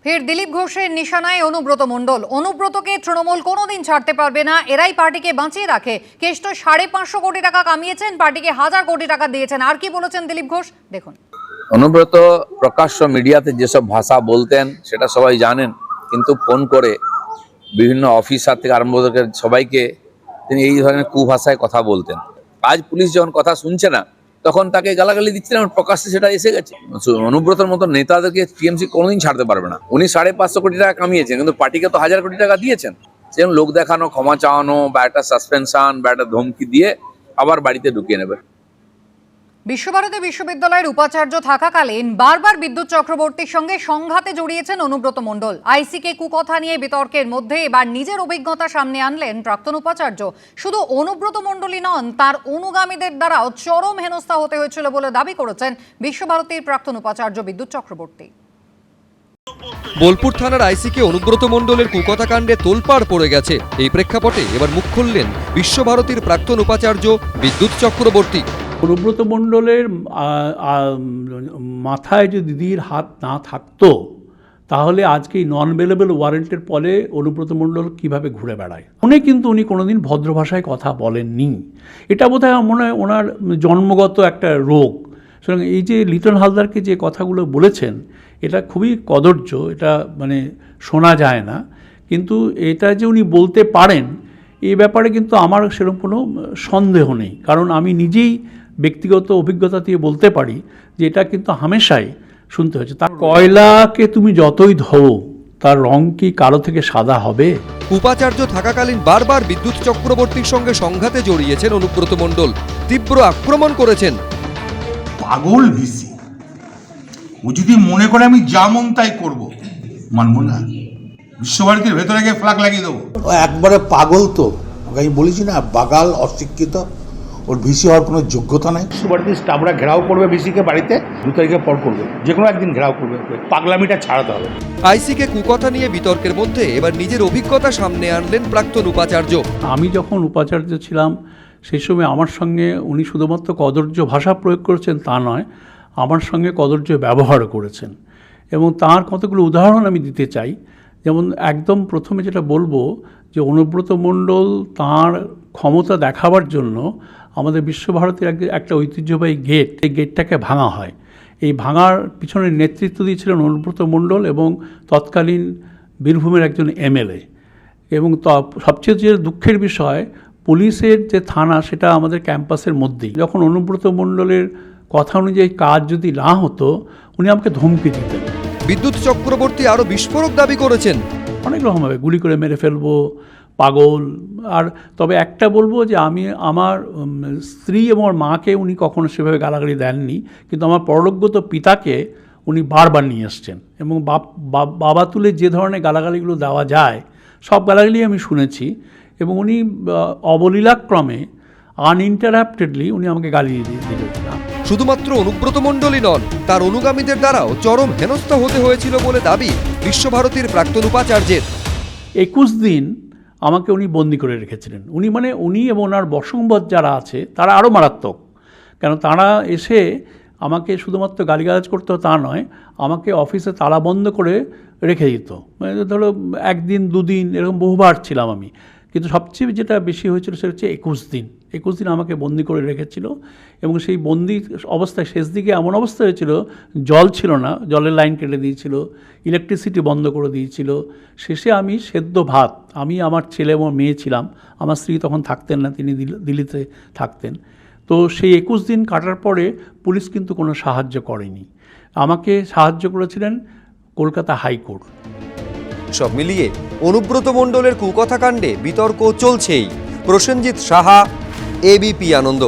ফের দিলীপ ঘোষের নিশানায় অনুব্রত মণ্ডল। অনুব্রতকে তৃণমূল কোনোদিন ছাড়তে পারবে না, এরাই পার্টিকে বাঁচিয়ে রাখে। কেষ্ট 550 কোটি টাকা কামিয়েছেন, পার্টিকে 1000 কোটি টাকা দিয়েছেন। আর কি বলেছেন দিলীপ ঘোষ দেখুন। অনুব্রত প্রকাশ্য মিডিয়াতে যেসব ভাষা বলতেন সেটা সবাই জানেন, কিন্তু ফোন করে বিভিন্ন অফিসার থেকে আরম্ভ করে সবাইকে তিনি এই ধরনের কুভাষায় কথা বলতেন। আজ পুলিশ যখন কথা শুনছে না তখন তাকে গালাগালি দিচ্ছিলেন, প্রকাশ্যে সেটা এসে গেছে। অনুব্রতর মতো নেতাদেরকে টিএমসি কোনোদিন ছাড়তে পারবে না। উনি 550 কোটি টাকা কামিয়েছেন, কিন্তু পার্টিকে তো 1000 কোটি টাকা দিয়েছেন। সেরকম লোক দেখানো, ক্ষমা চাওয়ানো বা একটা সাসপেনশন বা একটা ধমকি দিয়ে আবার বাড়িতে ঢুকিয়ে নেবে। বিশ্বভারতী বিশ্ববিদ্যালয়ের উপাচার্য থাকাকালীন বারবার বিদ্যুৎ চক্রবর্তীর সঙ্গে সংঘাতে জড়িয়েছেন অনুব্রত মণ্ডল। আইসিকে কুকথা নিয়ে বিতর্কের মধ্যে এবার নিজের অভিজ্ঞতা সামনে আনলেন প্রাক্তন উপাচার্য। শুধু অনুব্রত মণ্ডলই নন, তার অনুগামীদের দ্বারাও চরম হেনস্থা হতে হয়েছিল বলে দাবি করেছেন বিশ্বভারতীর প্রাক্তন উপাচার্য বিদ্যুৎ চক্রবর্তী। বোলপুর থানার আইসিকে অনুব্রত মণ্ডলের কুকথা কাণ্ডে তোলপাড় পড়ে গেছে। এই প্রেক্ষাপটে এবার মুখ খুললেন বিশ্বভারতীর প্রাক্তন উপাচার্য বিদ্যুৎ চক্রবর্তী। অনুব্রত মণ্ডলের মাথায় যদি দিদির হাত না থাকতো তাহলে আজকে এই নন বেলেবল ওয়ারেন্টের ফলে অনুব্রত মণ্ডল কীভাবে ঘুরে বেড়ায়। উনি কোনোদিন ভদ্র ভাষায় কথা বলেননি। এটা বোধহয় মনে হয় ওনার জন্মগত একটা রোগ। সুতরাং এই যে লিটন হালদারকে যে কথাগুলো বলেছেন এটা খুবই কদর্য, এটা শোনা যায় না। কিন্তু এটা যে উনি বলতে পারেন এই ব্যাপারে কিন্তু আমার সেরকম কোনো সন্দেহ নেই, কারণ আমি নিজেই ব্যক্তিগত অভিজ্ঞতা দিয়ে বলতে পারি যে এটা কিন্তু হামেশাই শুনতে হয়েছে। তার কয়লাকে তুমি যতই ধোও তার রং কি কালো থেকে সাদা হবে? উপাচার্য থাকাকালীন বারবার বিদ্যুৎ চক্রবর্তীর সঙ্গে সংঘাতে জড়িয়েছেন অনুব্রত মণ্ডল। তীব্র আক্রমণ করেছেন। পাগল ভিসি, ও যদি মনে করে আমি যা মন তাই করবো, মানবো না। বিশ্বভারতীর ভেতরে গিয়ে ফ্ল্যাগ লাগিয়ে দেবো। ও একবারে পাগল। তো আমি বলেছি না, বাগাল, অশিক্ষিত, ওর ভিসি হওয়ার কোনো যোগ্যতা নাই। বিশ্বভারতীর স্টাফরা ঘেরাও করবে ভিসিকে, বাড়িতে 2 তারিখের পর করবে, যে কোনো একদিন ঘেরাও করবে। পাগলামিটা ছাড়াতে হবে। আইসিকে কুকথা নিয়ে বিতর্কের মধ্যে এবার নিজের অভিজ্ঞতা সামনে আনলেন প্রাক্তন উপাচার্য। আমি যখন উপাচার্য ছিলাম সেই সময় আমার সঙ্গে উনি শুধুমাত্র কদর্য ভাষা প্রয়োগ করেছেন তা নয়, আমার সঙ্গে কদর্য ব্যবহার করেছেন। এবং তার কতগুলো উদাহরণ আমি দিতে চাই। যেমন একদম প্রথমে যেটা বলবো যে অনুব্রত মণ্ডল তাঁর ক্ষমতা দেখাবার জন্য আমাদের বিশ্বভারতীর একটা ঐতিহ্যবাহী গেট, এই গেটটাকে ভাঙা হয়। এই ভাঙার পিছনে নেতৃত্ব দিয়েছিলেন অনুব্রত মণ্ডল এবং তৎকালীন বীরভূমের একজন এমএলএ। এবং সবচেয়ে যে দুঃখের বিষয়, পুলিশের যে থানা সেটা আমাদের ক্যাম্পাসের মধ্যেই। যখন অনুব্রত মণ্ডলের কথা অনুযায়ী কাজ যদি না হতো উনি আমাকে ধমকি দিতেন। বিদ্যুৎ চক্রবর্তী আরও বিস্ফোরক দাবি করেছেন। অনেক রকমভাবে গুলি করে মেরে ফেলবো, পাগল। আর তবে একটা বলবো যে আমি আমার স্ত্রী এবং মাকে উনি কখনো সেভাবে গালাগালি দেননি, কিন্তু আমার পরলোকগত পিতাকে উনি বারবার নিয়ে এসছেন। এবং বাবা তুলে যে ধরনের গালাগালিগুলো দেওয়া যায় সব গালাগালি আমি শুনেছি। এবং উনি অবলীলাক্রমে আনইন্টারাপ্টেডলি উনি আমাকে গালি দিয়েছিলেন। শুধুমাত্র অনুব্রত মণ্ডলই নন, তার অনুগামীদের দ্বারাও চরম হেনস্থা হতে হয়েছিল বলে দাবি বিশ্বভারতীর প্রাক্তন উপাচার্যের। 21 দিন আমাকে উনি বন্দি করে রেখেছিলেন। উনি এবং ওনার বসংবদ যারা আছে তারা আরও মারাত্মক। কেন তারা এসে আমাকে শুধুমাত্র গালিগালাজ করতো তা নয়, আমাকে অফিসে তালা বন্ধ করে রেখে দিত। ধরো 1 দিন 2 দিন এরকম বহুবার ছিলাম আমি। কিন্তু সবচেয়ে যেটা বেশি হয়েছিল সেটা হচ্ছে 21 দিন। 21 দিন আমাকে বন্দি করে রেখেছিল। এবং সেই বন্দি অবস্থায় শেষ দিকে এমন অবস্থা হয়েছিল, জল ছিল না, জলের লাইন কেটে দিয়েছিল, ইলেকট্রিসিটি বন্ধ করে দিয়েছিল। শেষে আমি সেদ্ধ ভাত, আমি আমার ছেলে এবং মেয়ে ছিলাম, আমার স্ত্রী তখন থাকতেন না, তিনি দিল্লিতে থাকতেন। তো সেই 21 দিন কাটার পরে পুলিশ কিন্তু কোনো সাহায্য করেনি। আমাকে সাহায্য করেছিলেন কলকাতা হাইকোর্ট। সব মিলিয়ে অনুব্রত মণ্ডলের কুকথা কাণ্ডে বিতর্ক চলছেই। প্রসেনজিৎ সাহা, এবিপি আনন্দ।